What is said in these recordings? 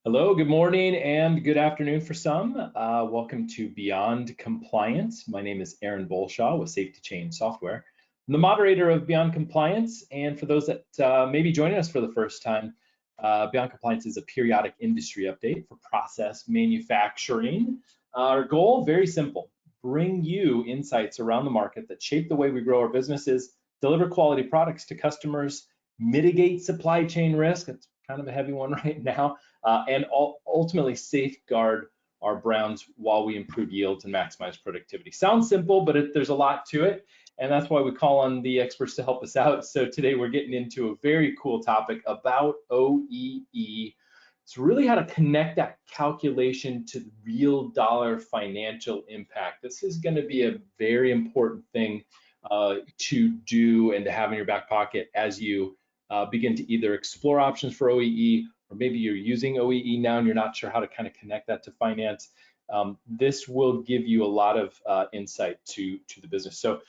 Hello, good morning, and good afternoon for some. Welcome to Beyond Compliance. My name is Aaron Bolshaw with Safety Chain Software. I'm the moderator of Beyond Compliance, and for those that may be joining us for the first time, Beyond Compliance is a periodic industry update for process manufacturing. Our goal, very simple, bring you insights around the market that shape the way we grow our businesses, deliver quality products to customers, mitigate supply chain risk. It's kind of a heavy one right now. And ultimately safeguard our brands while we improve yields and maximize productivity. Sounds simple, but there's a lot to it, and that's why we call on the experts to help us out. So today we're getting into a very cool topic about OEE. It's really how to connect that calculation to real dollar financial impact. This is going to be a very important thing to do and to have in your back pocket as you begin to either explore options for OEE, or maybe you're using OEE now and you're not sure how to kind of connect that to finance. This will give you a lot of insight to the business. So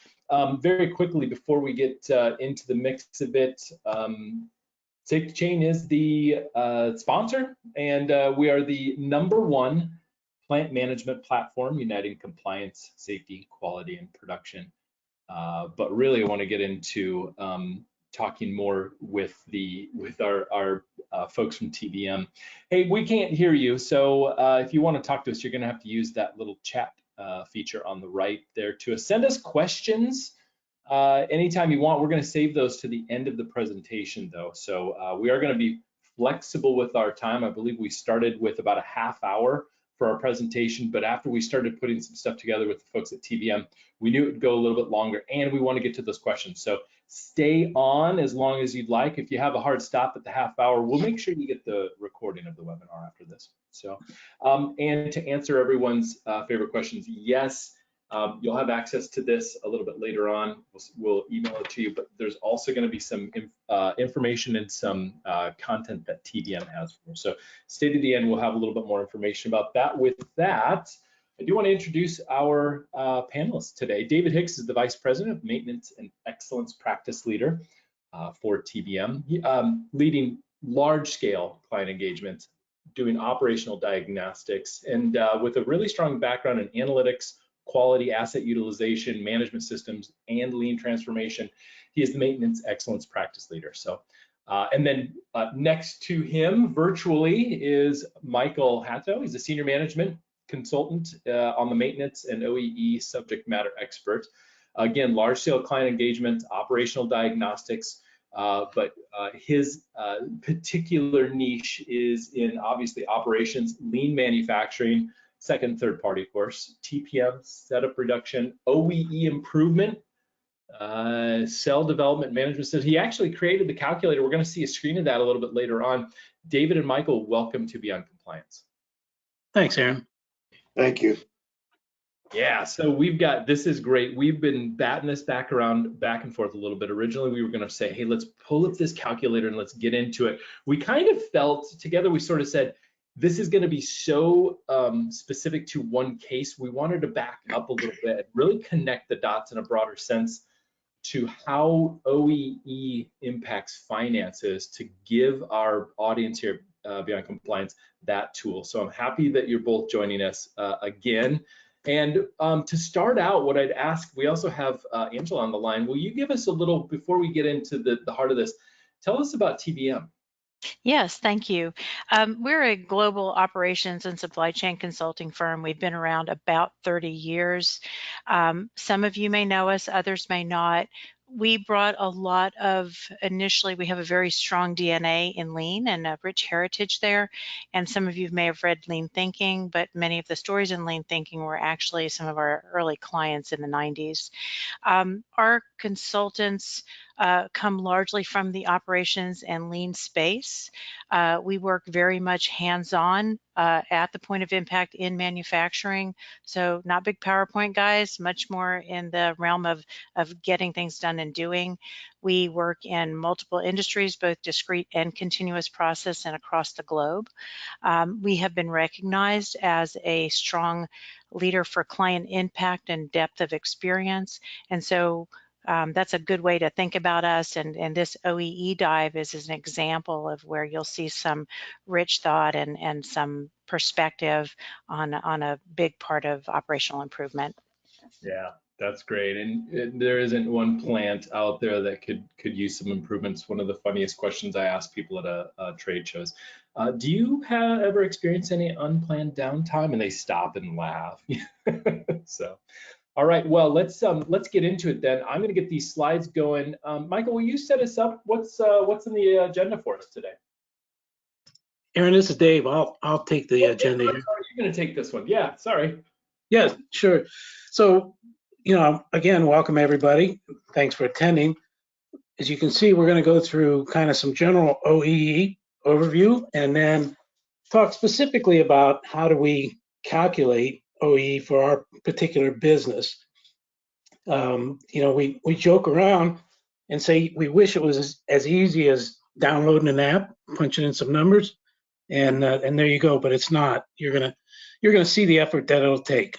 very quickly, before we get into the mix a bit, Safety Chain is the sponsor, and we are the #1 plant management platform uniting compliance, safety, quality, and production. But really, I want to get into talking more with our folks from TBM. Hey, we can't hear you, so if you want to talk to us, you're going to have to use that little chat feature on the right there to send us questions anytime you want. We're going to save those to the end of the presentation, though, so we are going to be flexible with our time. I believe we started with about a half hour for our presentation, but after we started putting some stuff together with the folks at TBM, we knew it would go a little bit longer, and we want to get to those questions. So stay on as long as you'd like. If you have a hard stop at the half hour, we'll make sure you get the recording of the webinar after this. So, and to answer everyone's favorite questions, yes, you'll have access to this a little bit later on. We'll email it to you, but there's also going to be some information and some content that TBM has for us. So stay to the end, we'll have a little bit more information about that. With that, I do want to introduce our panelists today. David Hicks is the Vice President of Maintenance and Excellence Practice Leader for TBM, leading large-scale client engagement, doing operational diagnostics, and with a really strong background in analytics, quality, asset utilization, management systems, and lean transformation. He is the Maintenance Excellence Practice Leader. So, and then next to him virtually is Michael Hatto. He's a Senior Management Consultant on the maintenance and OEE subject matter expert. Again, large-scale client engagement, operational diagnostics, but his particular niche is in obviously operations, lean manufacturing, second, third party, of course, TPM, setup reduction, OEE improvement, cell development management system. He actually created the calculator. We're going to see a screen of that a little bit later on. David and Michael, welcome to Beyond Compliance. Thanks, Aaron. Thank you. Yeah, so this is great. We've been batting this back and forth a little bit. Originally, we were going to say, hey, let's pull up this calculator and let's get into it. We kind of felt together, we sort of said, this is going to be so specific to one case. We wanted to back up a little bit, really connect the dots in a broader sense to how OEE impacts finances to give our audience here Beyond Compliance that tool. So I'm happy that you're both joining us again. And to start out, what I'd ask, we also have Angela on the line. Will you give us a little, before we get into the heart of this, tell us about TBM. Yes, thank you. We're a global operations and supply chain consulting firm. We've been around about 30 years. Some of you may know us, others may not. We brought a lot of, initially we have a very strong DNA in lean and a rich heritage there. And some of you may have read Lean Thinking, but many of the stories in Lean Thinking were actually some of our early clients in the 90s. Our consultants come largely from the operations and lean space. We work very much hands-on at the point of impact in manufacturing. So not big PowerPoint guys, much more in the realm of getting things done and doing. We work in multiple industries, both discrete and continuous process and across the globe. We have been recognized as a strong leader for client impact and depth of experience. And so that's a good way to think about us. And this OEE dive is an example of where you'll see some rich thought and some perspective on a big part of operational improvement. Yeah, that's great. And there isn't one plant out there that could use some improvements. One of the funniest questions I ask people at a trade shows, do you ever experience any unplanned downtime? And they stop and laugh. So, all right, well, let's get into it then. I'm going to get these slides going. Michael, will you set us up? What's in the agenda for us today? Aaron, this is Dave. I'll take the agenda here. You're going to take this one. Yeah, sorry. Yeah, sure. So, again, welcome everybody. Thanks for attending. As you can see, we're going to go through kind of some general OEE overview and then talk specifically about how do we calculate OEE for our particular business. We joke around and say we wish it was as easy as downloading an app, punching in some numbers, and there you go. But it's not. You're gonna see the effort that it'll take.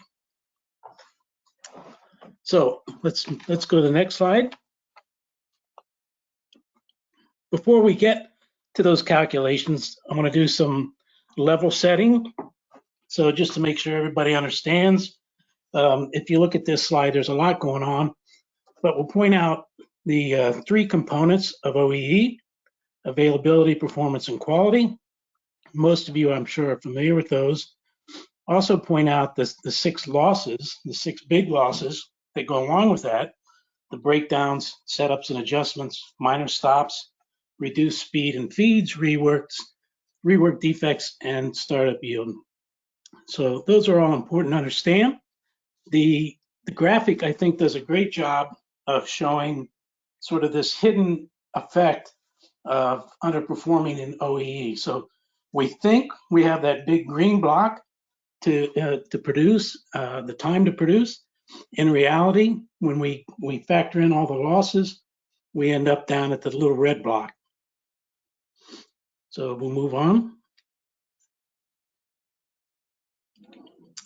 So let's go to the next slide. Before we get to those calculations, I want to do some level setting. So just to make sure everybody understands, if you look at this slide, there's a lot going on, but we'll point out the three components of OEE: availability, performance, and quality. Most of you, I'm sure, are familiar with those. Also point out the six losses, the six big losses that go along with that: the breakdowns, setups and adjustments, minor stops, reduced speed and feeds, rework defects, and startup yield. So those are all important to understand. The graphic, I think, does a great job of showing sort of this hidden effect of underperforming in OEE. So we think we have that big green block to produce, the time to produce. In reality, when we factor in all the losses, we end up down at the little red block. So we'll move on.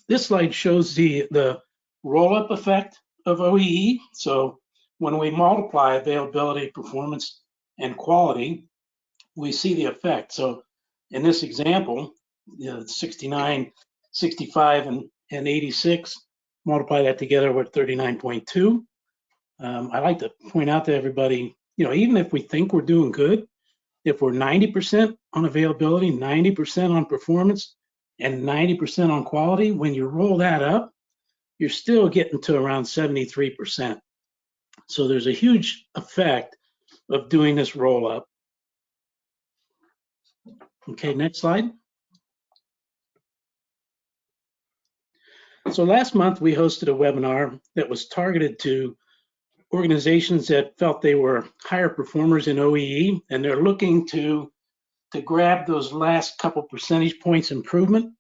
This slide shows the roll-up effect of OEE. So when we multiply availability, performance, and quality, we see the effect. So in this example, 69, 65, and 86, multiply that together, we're 39.2. I like to point out to everybody, even if we think we're doing good, if we're 90% on availability, 90% on performance, and 90% on quality, when you roll that up, you're still getting to around 73%. So there's a huge effect of doing this roll up. Okay, next slide. So last month we hosted a webinar that was targeted to organizations that felt they were higher performers in OEE, and they're looking to grab those last couple percentage points improvement.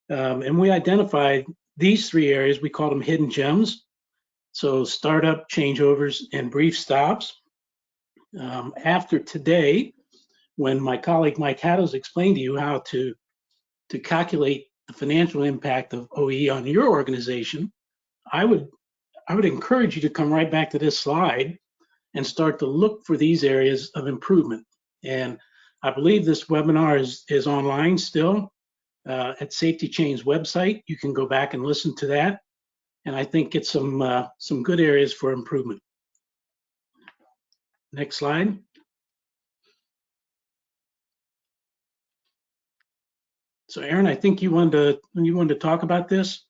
And we identified these three areas. We call them hidden gems. So startup, changeovers, and brief stops. After today, when my colleague Mike Haddows explained to you how to calculate the financial impact of OEE on your organization, I would encourage you to come right back to this slide and start to look for these areas of improvement. And I believe this webinar is online still at Safety Chain's website. You can go back and listen to that, and I think get some good areas for improvement. Next slide. So Aaron, I think you wanted to talk about this.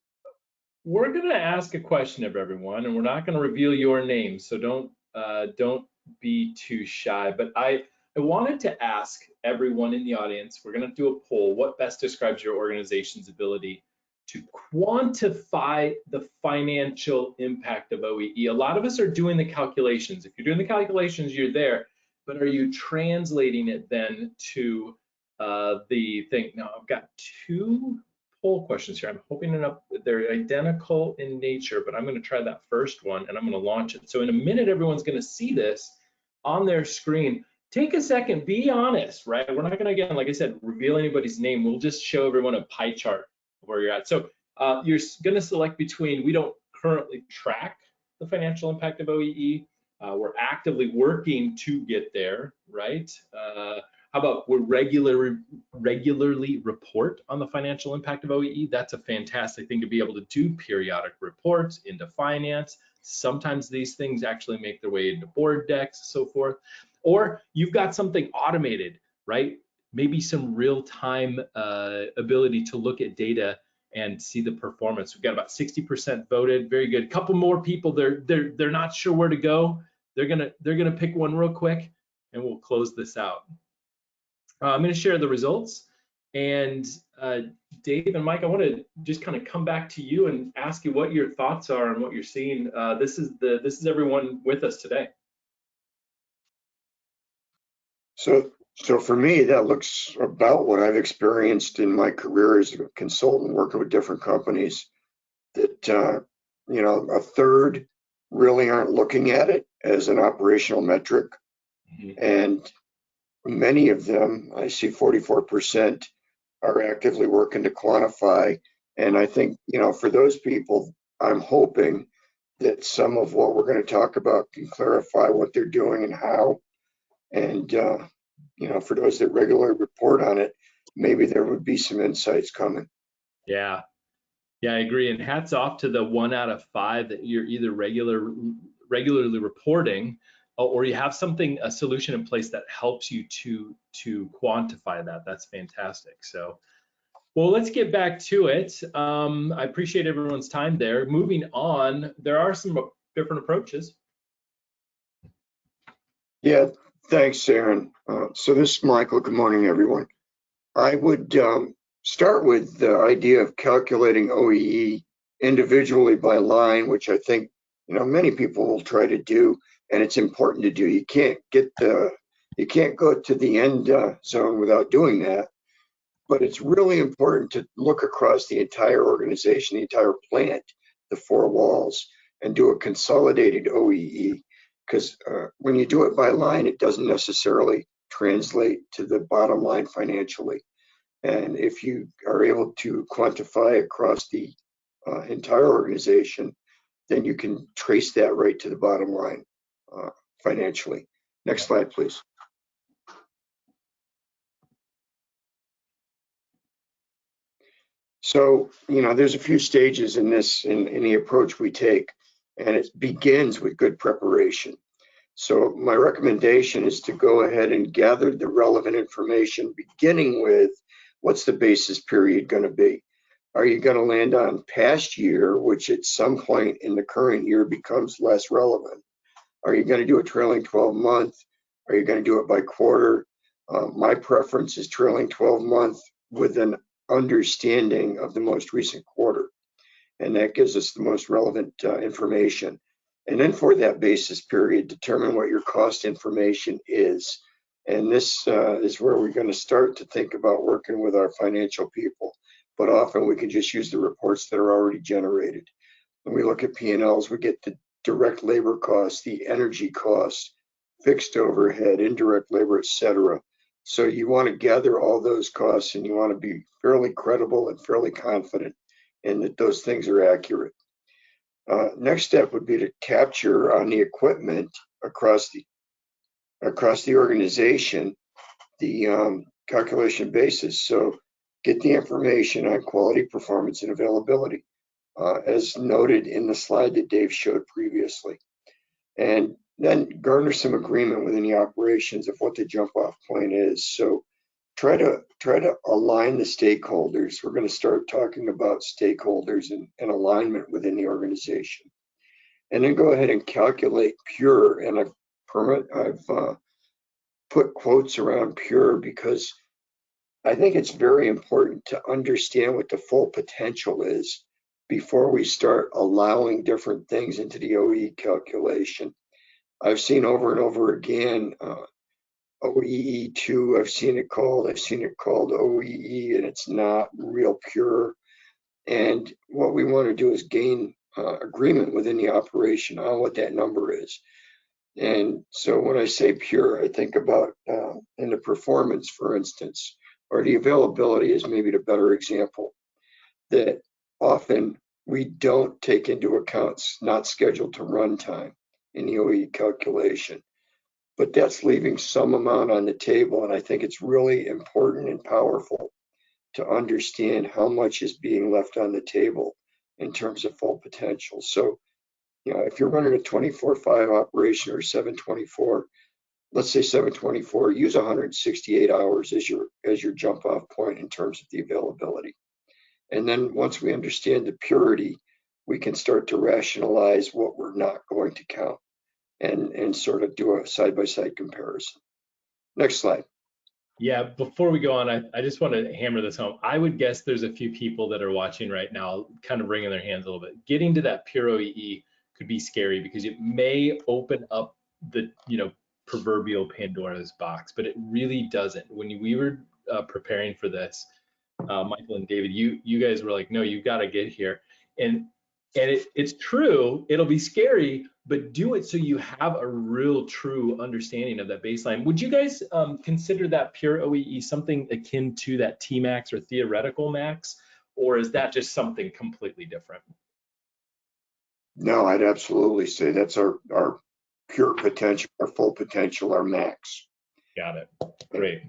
We're going to ask a question of everyone, and we're not going to reveal your name, so don't be too shy. But I wanted to ask everyone in the audience, we're going to do a poll, what best describes your organization's ability to quantify the financial impact of OEE? A lot of us are doing the calculations. If you're doing the calculations, you're there, but are you translating it then to the thing? Now, I've got two poll questions here. I'm hoping they're identical in nature, but I'm going to try that first one and I'm going to launch it. So in a minute, everyone's going to see this on their screen. Take a second, be honest, right? We're not going to, again, like I said, reveal anybody's name. We'll just show everyone a pie chart of where you're at. So you're going to select between, we don't currently track the financial impact of OEE. We're actively working to get there, right? How about we regularly report on the financial impact of OEE? That's a fantastic thing to be able to do, periodic reports into finance. Sometimes these things actually make their way into board decks and so forth. Or you've got something automated, right? Maybe some real-time ability to look at data and see the performance. We've got about 60% voted, very good. A couple more people, they're not sure where to go. They're gonna pick one real quick, and we'll close this out. I'm going to share the results, and Dave and Mike, I want to just kind of come back to you and ask you what your thoughts are and what you're seeing. This is everyone with us today. So for me, that looks about what I've experienced in my career as a consultant working with different companies. That you know, a third really aren't looking at it as an operational metric, and many of them, I see 44%, are actively working to quantify. And I think, you know, for those people, I'm hoping that some of what we're going to talk about can clarify what they're doing and how. And, you know, for those that regularly report on it, maybe there would be some insights coming. Yeah, I agree. And hats off to the 1 out of 5 that you're either regularly reporting, or you have a solution in place that helps you to quantify that. That's fantastic. So, well, let's get back to it. I appreciate everyone's time there. Moving on, there are some different approaches. Yeah, thanks, Aaron. So this is Michael. Good morning, everyone. I would start with the idea of calculating OEE individually by line, which I think, you know, many people will try to do, and it's important to do. You can't go to the end zone without doing that. But it's really important to look across the entire organization, the entire plant, the 4 walls, and do a consolidated OEE. Because when you do it by line, it doesn't necessarily translate to the bottom line financially. And if you are able to quantify across the entire organization, then you can trace that right to the bottom line financially. Next slide, please. So, you know, there's a few stages in this, in the approach we take, and it begins with good preparation. So my recommendation is to go ahead and gather the relevant information, beginning with what's the basis period going to be? Are you going to land on past year, which at some point in the current year becomes less relevant? Are you going to do a trailing 12 month? Are you going to do it by quarter? My preference is trailing 12 month with an understanding of the most recent quarter, and that gives us the most relevant information. And then for that basis period, determine what your cost information is. And this is where we're going to start to think about working with our financial people. But often we can just use the reports that are already generated. When we look at P&Ls, we get the direct labor costs, the energy costs, fixed overhead, indirect labor, etc. So you want to gather all those costs, and you want to be fairly credible and fairly confident in that those things are accurate. Next step would be to capture on the equipment across the organization the calculation basis. So get the information on quality, performance, and availability, as noted in the slide that Dave showed previously. And then garner some agreement within the operations of what the jump-off point is. So try to align the stakeholders. We're going to start talking about stakeholders and alignment within the organization. And then go ahead and calculate Pure. And I've put quotes around Pure because I think it's very important to understand what the full potential is before we start allowing different things into the OEE calculation. I've seen over and over again OEE2, I've seen it called OEE, and it's not real pure. And what we want to do is gain agreement within the operation on what that number is. And so when I say pure, I think about in the performance, for instance, or the availability is maybe the better example, that often we don't take into account not scheduled to run time in the OEE calculation. But that's leaving some amount on the table, and I think it's really important and powerful to understand how much is being left on the table in terms of full potential. So, if you're running a 24/5 operation or 7/24, let's say 7/24, use 168 hours as your jump off point in terms of the availability. And then once we understand the purity, we can start to rationalize what we're not going to count and sort of do a side-by-side comparison. Next slide. Yeah, before we go on, I just want to hammer this home. I would guess there's a few people that are watching right now kind of wringing their hands a little bit. Getting to that Pure OEE could be scary because it may open up the proverbial Pandora's box, but it really doesn't. When we were preparing for this, Michael and David, you guys were like, no, you've got to get here. And it's true, it'll be scary, but do it so you have a real true understanding of that baseline. Would you guys consider that Pure OEE something akin to that Tmax or theoretical max, or is that just something completely different? No, I'd absolutely say that's our pure potential, our full potential, our max. Got it. Great.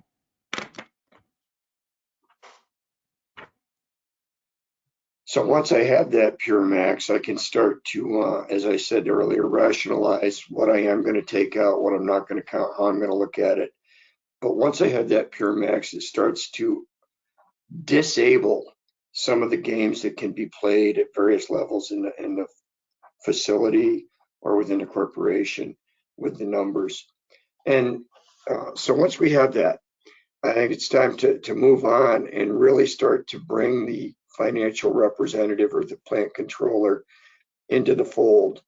So once I have that pure max, I can start to, as I said earlier, rationalize what I am going to take out, what I'm not going to count, how I'm going to look at it. But once I have that pure max, it starts to disable some of the games that can be played at various levels in the facility or within the corporation with the numbers. And so once we have that, I think it's time to move on and really start to bring the financial representative or the plant controller into the fold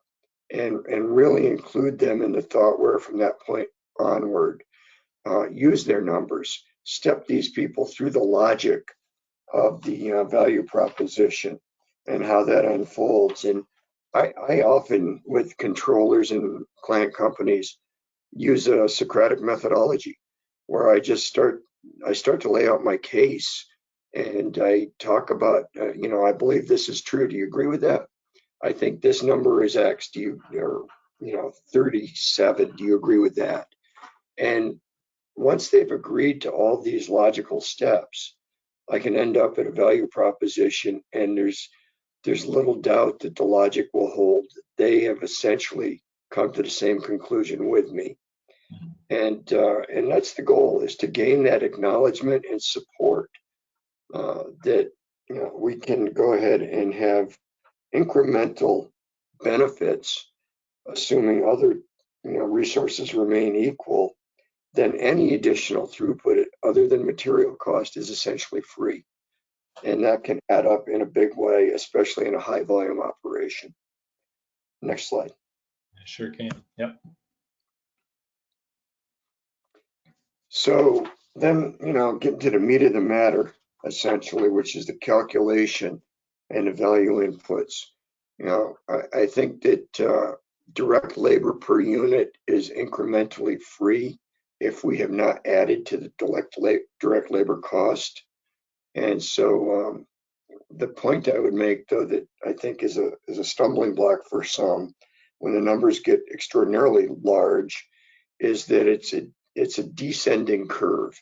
and really include them in the thought where from that point onward, use their numbers, step these people through the logic of the value proposition and how that unfolds. And I often, with controllers and client companies, use a Socratic methodology where I start to lay out my case and I talk about, I believe this is true. Do you agree with that? I think this number is X. Do you, or 37. Do you agree with that? And once they've agreed to all these logical steps, I can end up at a value proposition, and there's little doubt that the logic will hold. They have essentially come to the same conclusion with me. And that's the goal, is to gain that acknowledgement and support that we can go ahead and have incremental benefits, assuming other resources remain equal, then any additional throughput other than material cost is essentially free. And that can add up in a big way, especially in a high volume operation. Next slide. Sure can. Yep. So then, getting to the meat of the matter, essentially, which is the calculation and the value inputs. I think that direct labor per unit is incrementally free if we have not added to the direct labor cost. And so the point I would make, though, that I think is a stumbling block for some when the numbers get extraordinarily large, is that it's a descending curve,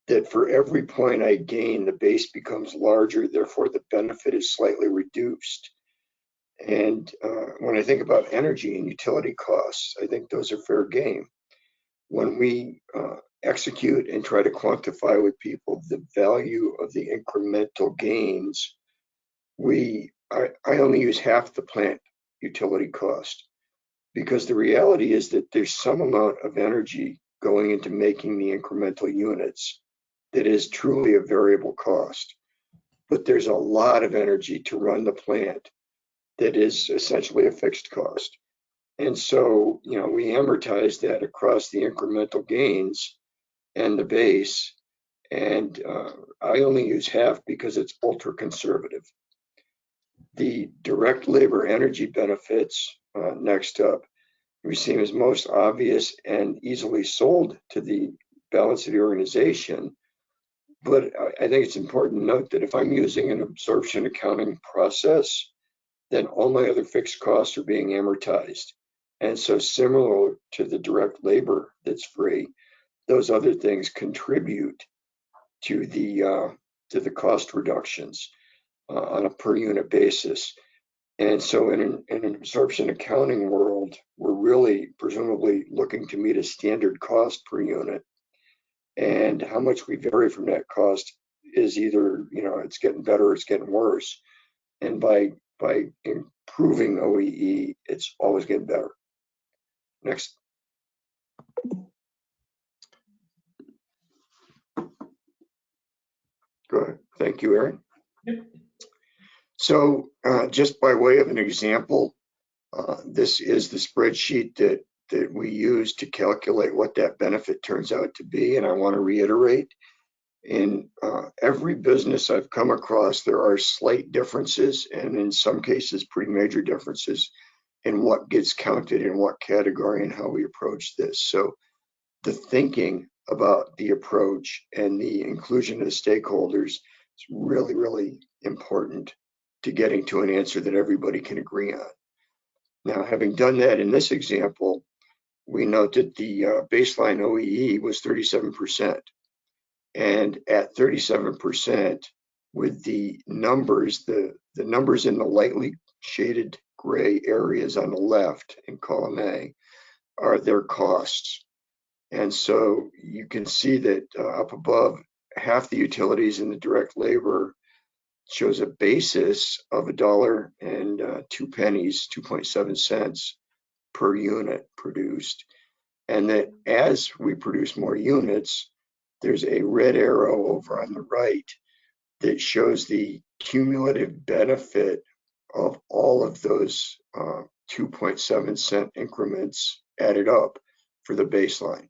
that for every point I gain, the base becomes larger, therefore the benefit is slightly reduced. And when I think about energy and utility costs, I think those are fair game. When we execute and try to quantify with people the value of the incremental gains, I only use half the plant utility cost, because the reality is that there's some amount of energy going into making the incremental units that is truly a variable cost. But there's a lot of energy to run the plant that is essentially a fixed cost. And so, we amortize that across the incremental gains and the base. And I only use half because it's ultra conservative. The direct labor energy benefits, next up, we seem as most obvious and easily sold to the balance of the organization. But I think it's important to note that if I'm using an absorption accounting process, then all my other fixed costs are being amortized. And so similar to the direct labor that's free, those other things contribute to the cost reductions on a per unit basis. And so in an absorption accounting world, we're really presumably looking to meet a standard cost per unit. And how much we vary from that cost is either, it's getting better or it's getting worse. And by improving OEE, it's always getting better. Next. Go ahead. Thank you, Aaron. Yep. So just by way of an example, this is the spreadsheet that we use to calculate what that benefit turns out to be. And I want to reiterate, in every business I've come across, there are slight differences, and in some cases, pretty major differences in what gets counted in what category and how we approach this. So the thinking about the approach and the inclusion of the stakeholders is really, really important to getting to an answer that everybody can agree on. Now, having done that in this example, we note that the baseline OEE was 37%. And at 37%, with the numbers, the numbers in the lightly shaded gray areas on the left in column A are their costs. And so you can see that up above, half the utilities in the direct labor shows a basis of $1.02, 2.7 cents per unit produced. And that as we produce more units, there's a red arrow over on the right that shows the cumulative benefit of all of those 2.7 cent increments added up for the baseline.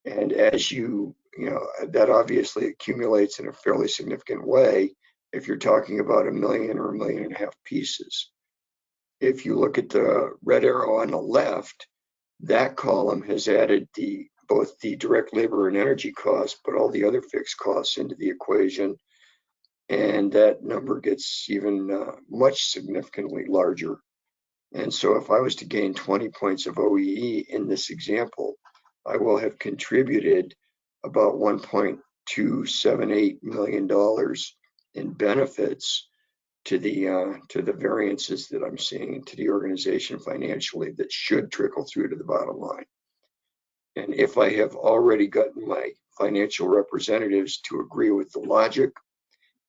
And as that obviously accumulates in a fairly significant way if you're talking about 1 million or 1.5 million pieces. If you look at the red arrow on the left, that column has added both the direct labor and energy costs, but all the other fixed costs into the equation. And that number gets even much significantly larger. And so if I was to gain 20 points of OEE in this example, I will have contributed about $1.278 million in benefits to the variances that I'm seeing to the organization financially that should trickle through to the bottom line. And if I have already gotten my financial representatives to agree with the logic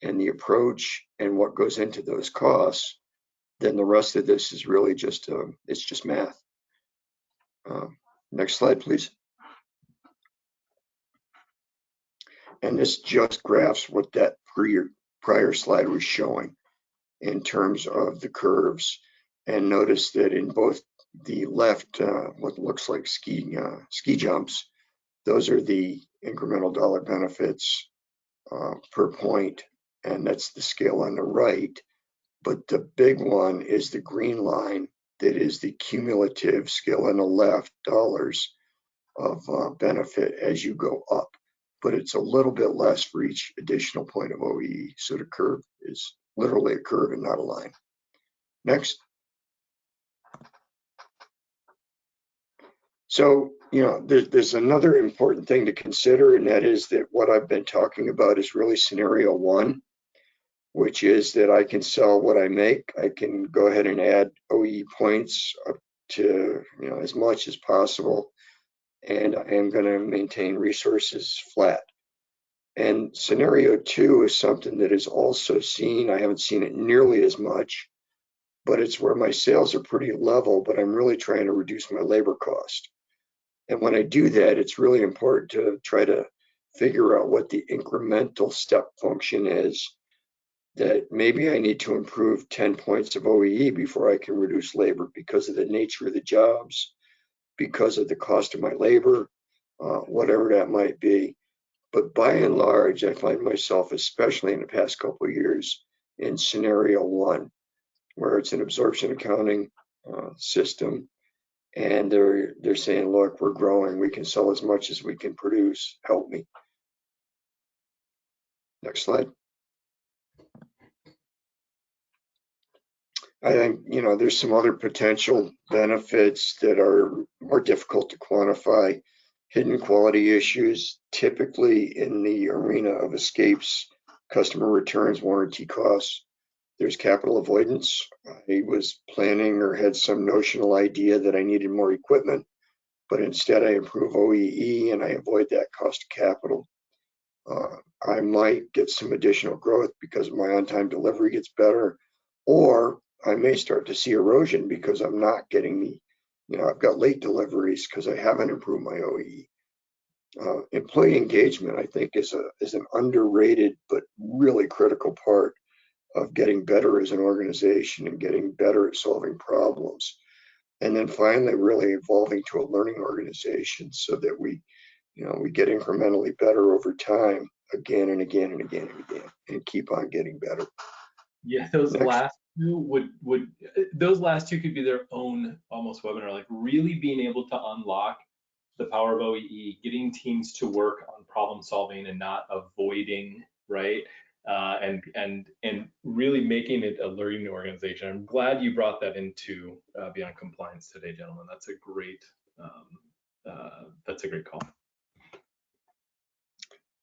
and the approach and what goes into those costs, then the rest of this is really just it's just math. Next slide, please. And this just graphs what that prior slide was showing in terms of the curves. And notice that in both the left, what looks like ski jumps, those are the incremental dollar benefits per point, and that's the scale on the right. But the big one is the green line that is the cumulative scale on the left, dollars of benefit as you go up. But it's a little bit less for each additional point of OEE. So the curve is literally a curve and not a line. Next. So, there's another important thing to consider, and that is that what I've been talking about is really scenario one, which is that I can sell what I make. I can go ahead and add OEE points up to, as much as possible, and I am going to maintain resources flat. And scenario two is something that is also seen. I haven't seen it nearly as much, but it's where my sales are pretty level, but I'm really trying to reduce my labor cost. And when I do that, it's really important to try to figure out what the incremental step function is, that maybe I need to improve 10 points of OEE before I can reduce labor because of the nature of the jobs, because of the cost of my labor, whatever that might be. But by and large, I find myself, especially in the past couple of years, in scenario one, where it's an absorption accounting system, and they're saying, look, we're growing, we can sell as much as we can produce, help me. Next slide. I think, you know, there's some other potential benefits that are more difficult to quantify. Hidden quality issues, typically in the arena of escapes, customer returns, warranty costs. There's capital avoidance. I was planning or had some notional idea that I needed more equipment, but instead I improve OEE and I avoid that cost of capital. I might get some additional growth because my on-time delivery gets better, or I may start to see erosion because I'm not getting the, you know, I've got late deliveries because I haven't improved my OEE. Employee engagement, I think, is an underrated but really critical part of getting better as an organization and getting better at solving problems. And then finally, really evolving to a learning organization so that we, you know, we get incrementally better over time, again and again and again and again, and keep on getting better. Yeah, those Next. last two those last two could be their own almost webinar, like really being able to unlock the power of OEE, getting teams to work on problem solving and not avoiding, right? And really making it a learning organization. I'm glad you brought that into Beyond Compliance today, gentlemen. That's a great call.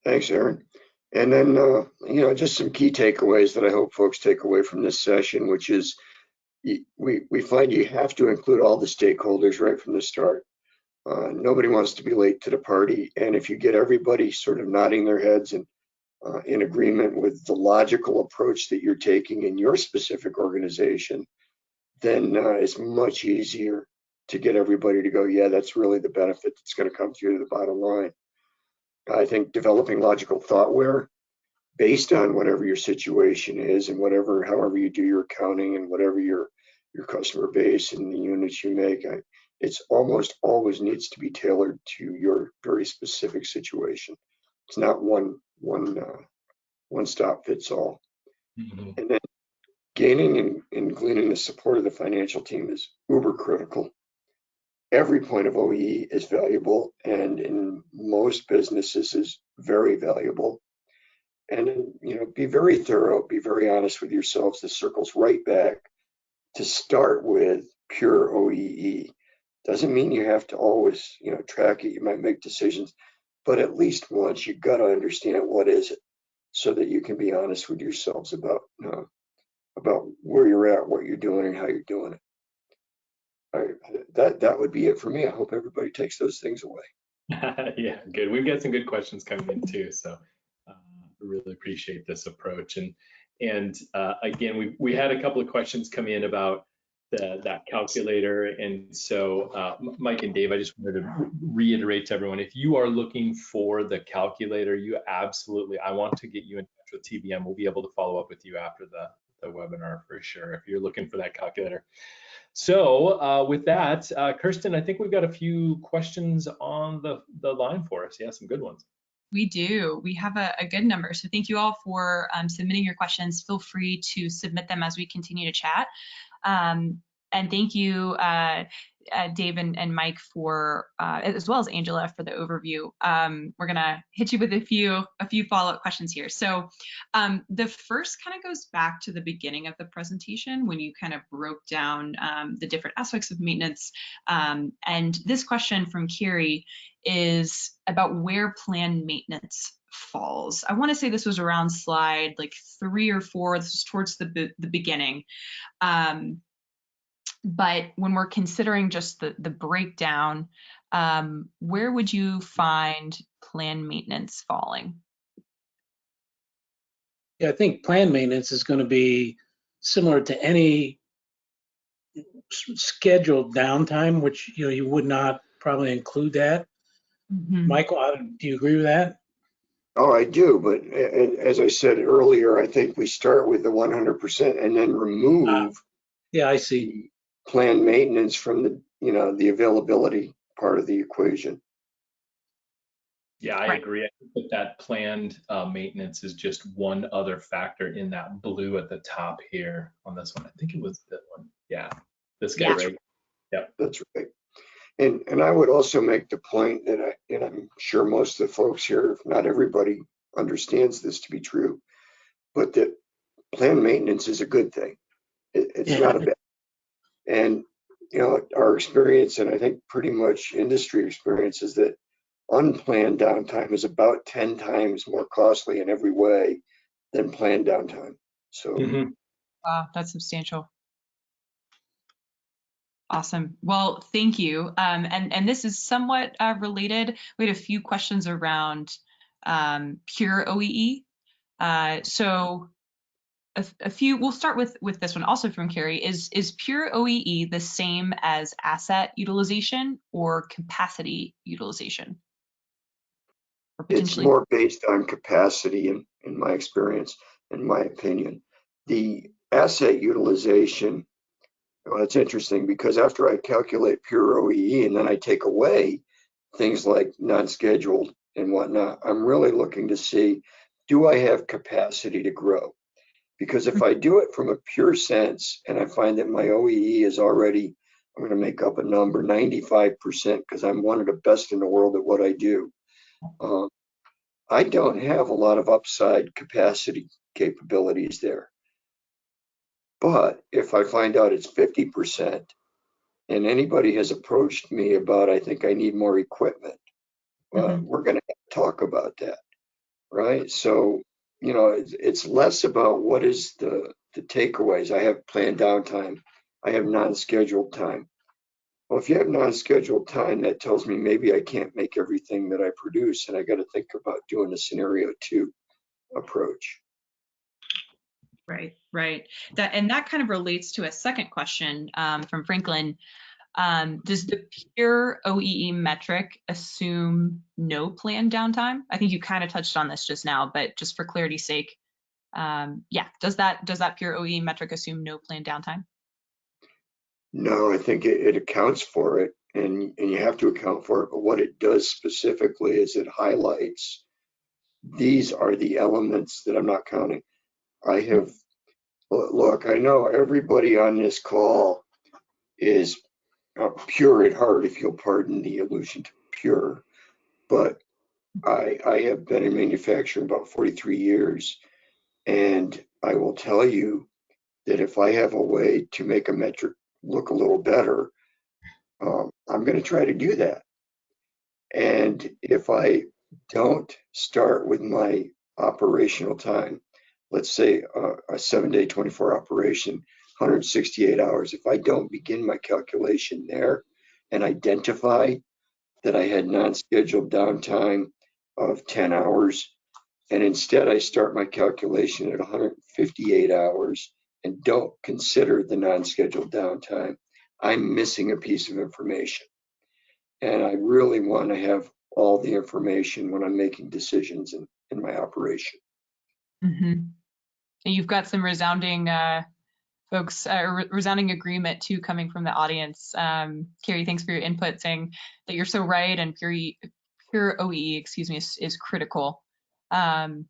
Thanks, Aaron. And then, you know, just some key takeaways that I hope folks take away from this session, which is we find you have to include all the stakeholders right from the start. Nobody wants to be late to the party. And if you get everybody sort of nodding their heads and in agreement with the logical approach that you're taking in your specific organization, then it's much easier to get everybody to go, yeah, that's really the benefit that's going to come through to the bottom line. I think developing logical thoughtware based on whatever your situation is and however you do your accounting and whatever your customer base and the units you make, it's almost always needs to be tailored to your very specific situation. It's not one stop fits all. Mm-hmm. And then gaining and gleaning the support of the financial team is uber critical. Every point of OEE is valuable, and in most businesses is very valuable. And then, you know, be very thorough, be very honest with yourselves. This circles right back to start with pure OEE. Doesn't mean you have to always, you know, track it. You might make decisions, but at least once you've got to understand what is it, so that you can be honest with yourselves about where you're at, what you're doing, and how you're doing it. That would be it for me. I hope everybody takes those things away. Yeah, good. We've got some good questions coming in too, so really appreciate this approach. And again, we had a couple of questions come in about that calculator, and so Mike and Dave, I just wanted to reiterate to everyone: if you are looking for the calculator, you absolutely, I want to get you in touch with TBM. We'll be able to follow up with you after the webinar for sure if you're looking for that calculator. So with that, Kirsten, I think we've got a few questions on the line for us. Yeah, some good ones. We do. We have a good number. So thank you all for submitting your questions. Feel free to submit them as we continue to chat. And thank you, Dave and Mike, for as well as Angela, for the overview. We're gonna hit you with a few follow-up questions here. So the first kind of goes back to the beginning of the presentation when you kind of broke down the different aspects of maintenance. And this question from Carrie is about where planned maintenance falls. I want to say this was around slide like 3 or 4. This was towards the beginning. But when we're considering just the breakdown, where would you find planned maintenance falling? Yeah, I think planned maintenance is going to be similar to any scheduled downtime, which you would not probably include that. Mm-hmm. Michael, do you agree with that? Oh, I do, but as I said earlier, I think we start with the 100% and then remove. Yeah, I see. Planned maintenance from the availability part of the equation. Yeah, I agree. I think that planned maintenance is just one other factor in that blue at the top here on this one. I think it was that one. Yeah, this guy, right? Yep. That's right. And I would also make the point that I'm sure most of the folks here, if not everybody, understands this to be true, but that planned maintenance is a good thing. It's Yeah. not a bad. And, you know, our experience, and I think pretty much industry experience, is that unplanned downtime is about 10 times more costly in every way than planned downtime. So Mhm. Wow, that's substantial. Awesome. Well, thank you. And this is somewhat related. We had a few questions around Pure OEE. So a few. We'll start with this one, also from Carrie. Is Pure OEE the same as asset utilization or capacity utilization? Or it's potentially. more based on capacity in my experience, in my opinion. The asset utilization, well, it's interesting because after I calculate pure OEE and then I take away things like non-scheduled and whatnot, I'm really looking to see, do I have capacity to grow? Because if I do it from a pure sense and I find that my OEE is already, I'm going to make up a number, 95%, because I'm one of the best in the world at what I do. I don't have a lot of upside capacity capabilities there. But if I find out it's 50% and anybody has approached me about, I think I need more equipment, we're going to talk about that, right? So, you know, it's less about what is the takeaways. I have planned downtime. I have non-scheduled time. Well, if you have non-scheduled time, that tells me maybe I can't make everything that I produce, and I got to think about doing a scenario 2 approach. Right, right. That kind of relates to a second question from Franklin. Does the pure OEE metric assume no planned downtime? I think you kind of touched on this just now, but just for clarity's sake, yeah, does that pure OEE metric assume no planned downtime? No, I think it accounts for it, and you have to account for it. But what it does specifically is it highlights these are the elements that I'm not counting. I have, look, I know everybody on this call is pure at heart, if you'll pardon the allusion to pure, but I have been in manufacturing about 43 years, and I will tell you that if I have a way to make a metric look a little better, I'm going to try to do that. And if I don't start with my operational time, let's say a 7-day, 24 operation, 168 hours, if I don't begin my calculation there and identify that I had non-scheduled downtime of 10 hours, and instead I start my calculation at 158 hours and don't consider the non-scheduled downtime, I'm missing a piece of information. And I really want to have all the information when I'm making decisions in my operation. And you've got some resounding folks, resounding agreement too coming from the audience. Carrie, thanks for your input, saying that you're so right, and pure OEE, excuse me, is critical. So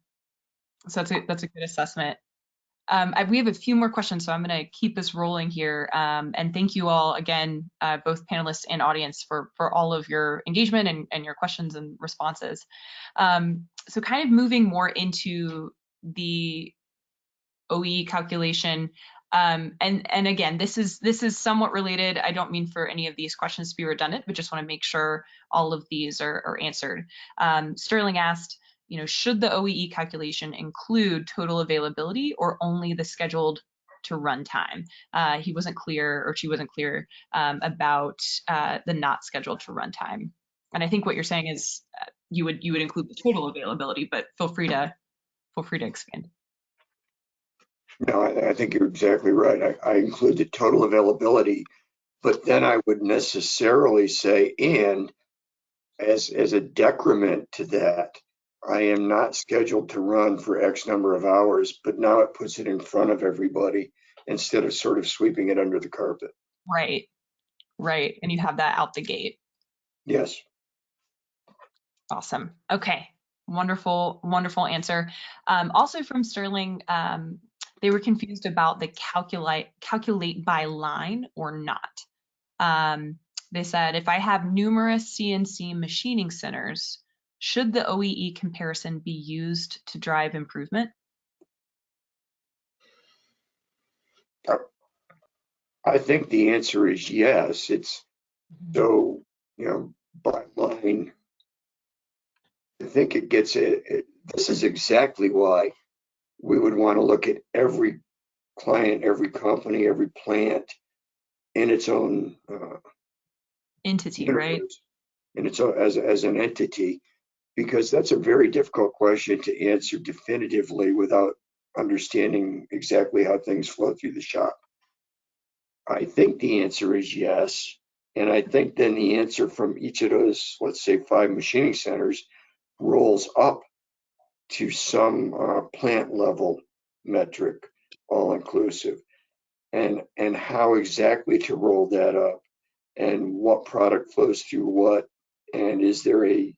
that's a good assessment. We have a few more questions, so I'm going to keep this rolling here. And thank you all again, both panelists and audience, for all of your engagement and your questions and responses. So kind of moving more into the OEE calculation. And again, this is somewhat related. I don't mean for any of these questions to be redundant, but just want to make sure all of these are answered. Sterling asked, you know, should the OEE calculation include total availability or only the scheduled to run time? He wasn't clear, or she wasn't clear about the not scheduled to run time. And I think what you're saying is you would include the total availability, but feel free to expand. No, I think you're exactly right. I include the total availability, but then I would necessarily say, and as a decrement to that, I am not scheduled to run for X number of hours, but now it puts it in front of everybody instead of sort of sweeping it under the carpet. Right, right. And you have that out the gate. Yes. Awesome. Okay. Wonderful, wonderful answer. Also from Sterling, they were confused about the calculate by line or not. They said, if I have numerous CNC machining centers, should the OEE comparison be used to drive improvement? I think the answer is yes. It's so, bottom line, I think it gets it. This is exactly why we would want to look at every client, every company, every plant in its own Entity, right? in its own as an entity, because that's a very difficult question to answer definitively without understanding exactly how things flow through the shop. I think the answer is yes. And I think then the answer from each of those, let's say 5 machining centers, rolls up to some plant level metric, all inclusive. And how exactly to roll that up, and what product flows through what, and is there a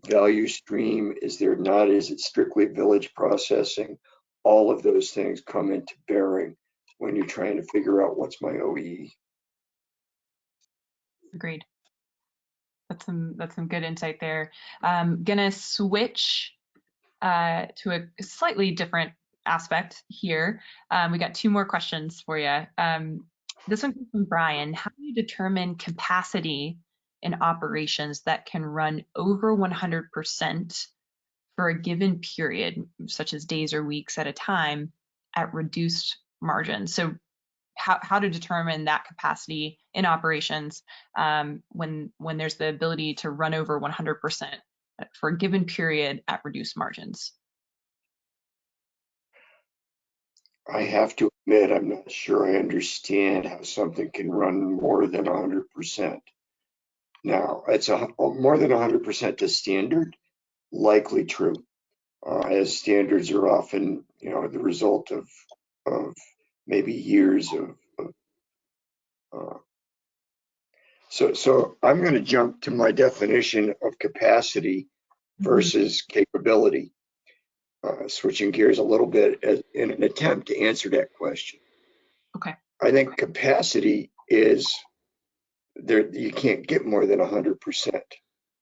value stream, is there not, is it strictly village processing? All of those things come into bearing when you're trying to figure out what's my OEE. Agreed. That's some good insight there. Gonna switch to a slightly different aspect here. We got 2 more questions for you. This one comes from Brian. How do you determine capacity in operations that can run over 100% for a given period, such as days or weeks at a time, at reduced margins? So how to determine that capacity in operations when there's the ability to run over 100% for a given period at reduced margins? I have to admit, I'm not sure I understand how something can run more than 100%. Now, it's more than 100% to standard, likely true, as standards are often, the result of maybe years of so I'm going to jump to my definition of capacity versus capability, switching gears a little bit in an attempt to answer that question. Okay. I think capacity is there. You can't get more than 100%.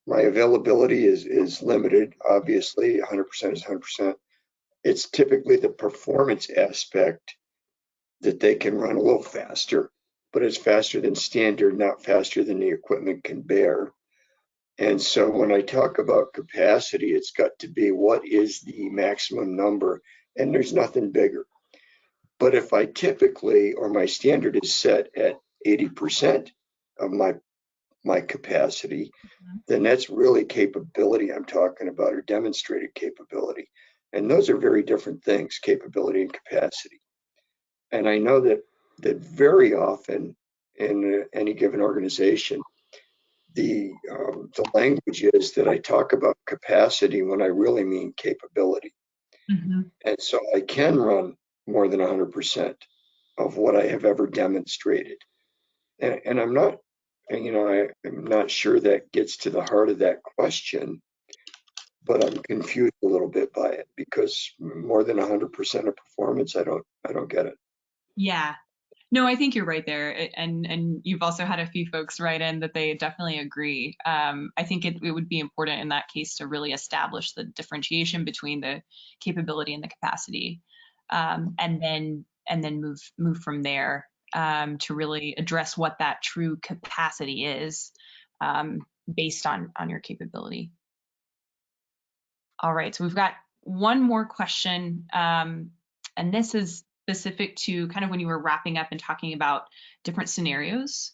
My availability is limited. Obviously, 100% is 100%. It's typically the performance aspect that they can run a little faster, but it's faster than standard, not faster than the equipment can bear. And so when I talk about capacity, it's got to be what is the maximum number, and there's nothing bigger. But if I typically, or my standard is set at 80% of my capacity, then that's really capability I'm talking about, or demonstrated capability. And those are very different things, capability and capacity. And I know that very often in any given organization, the language is that I talk about capacity when I really mean capability. And so I can run more than 100% of what I have ever demonstrated. And I'm not, I'm not sure that gets to the heart of that question, but I'm confused a little bit by it, because more than 100% of performance, I don't get it. Yeah. No, I think you're right there. And you've also had a few folks write in that they definitely agree. I think it would be important in that case to really establish the differentiation between the capability and the capacity, and then move from there to really address what that true capacity is based on your capability. All right, so we've got one more question, and this is specific to kind of when you were wrapping up and talking about different scenarios.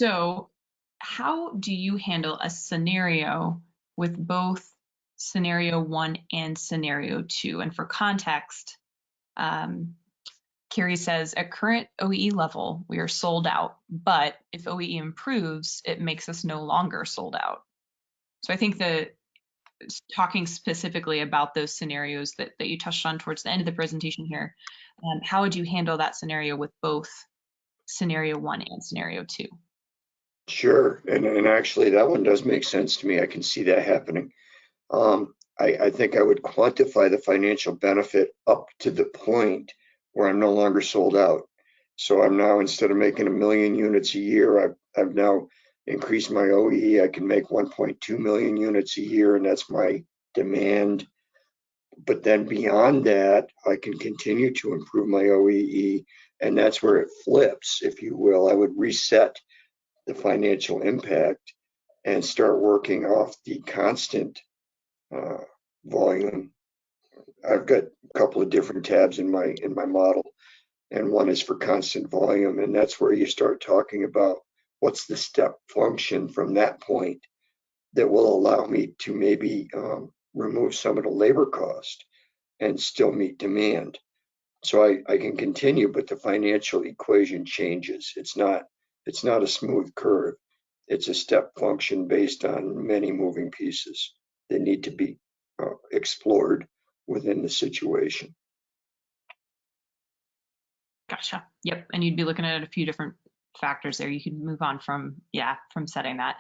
So how do you handle a scenario with both scenario 1 and scenario 2? And for context, Carrie says, at current OEE level, we are sold out, but if OEE improves, it makes us no longer sold out. So I think that talking specifically about those scenarios that you touched on towards the end of the presentation here, how would you handle that scenario with both scenario 1 and scenario 2? Sure, and actually that one does make sense to me. I can see that happening. I think I would quantify the financial benefit up to the point where I'm no longer sold out. So I'm now, instead of making 1 million units a year, I've now increased my OEE. I can make 1.2 million units a year, and that's my demand. But then beyond that, I can continue to improve my OEE And that's where it flips, if you will. I would reset the financial impact and start working off the constant volume. I've got a couple of different tabs in my model, and one is for constant volume, and that's where you start talking about what's the step function from that point that will allow me to maybe remove some of the labor cost and still meet demand. So I can continue, but the financial equation changes. It's not a smooth curve. It's a step function based on many moving pieces that need to be explored within the situation. Gotcha. Yep. And you'd be looking at a few different factors there. You could move on from setting that.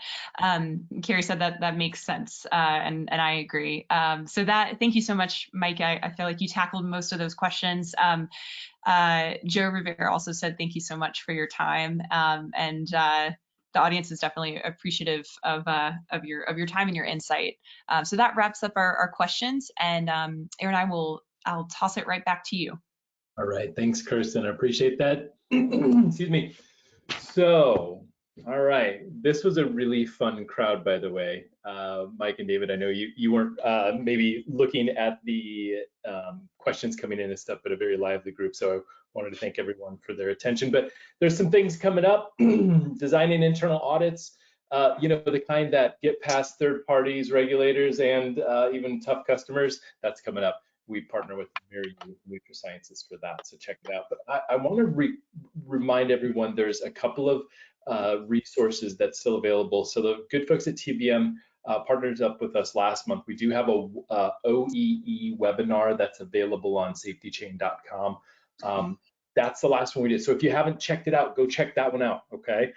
Carrie said that makes sense, and I agree. So thank you so much, Mike. I feel like you tackled most of those questions. Joe Rivera also said thank you so much for your time, and the audience is definitely appreciative of your time and your insight. So that wraps up our questions, and Aaron, I'll toss it right back to you. All right, thanks, Kirsten. I appreciate that. Excuse me. So, all right, this was a really fun crowd, by the way. Mike and David, I know you weren't maybe looking at the questions coming in and stuff, but a very lively group. So I wanted to thank everyone for their attention. But there's some things coming up, designing internal audits, the kind that get past third parties, regulators, and even tough customers. That's coming up. We partner with Mary Nutrasciences for that, so check it out. But I want to remind everyone there's a couple of resources that's still available. So the good folks at TBM partnered up with us last month. We do have a OEE webinar that's available on safetychain.com. That's the last one we did. So if you haven't checked it out, go check that one out, okay?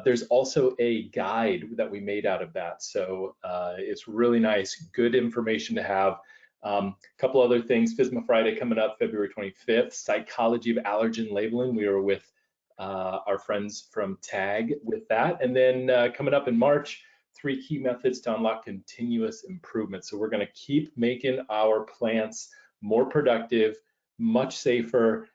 There's also a guide that we made out of that. So it's really nice, good information to have. A couple other things, FSMA Friday coming up February 25th, Psychology of Allergen Labeling. We are with our friends from TAG with that. And then coming up in March, 3 key methods to unlock continuous improvement. So we're going to keep making our plants more productive, much safer,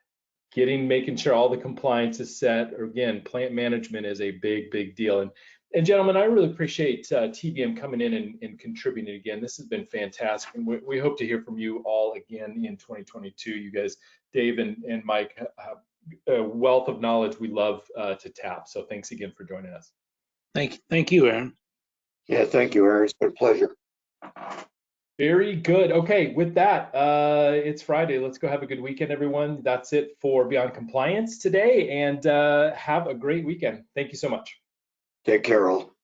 making sure all the compliance is set. Or again, plant management is a big deal. And gentlemen, I really appreciate TBM coming in and contributing again. This has been fantastic, and we hope to hear from you all again in 2022. You guys, Dave and Mike, have a wealth of knowledge we love to tap. So thanks again for joining us. Thank you, Aaron. Yeah, thank you, Aaron. It's been a pleasure. Very good. Okay, with that, it's Friday. Let's go have a good weekend, everyone. That's it for Beyond Compliance today, and have a great weekend. Thank you so much. Take care, all.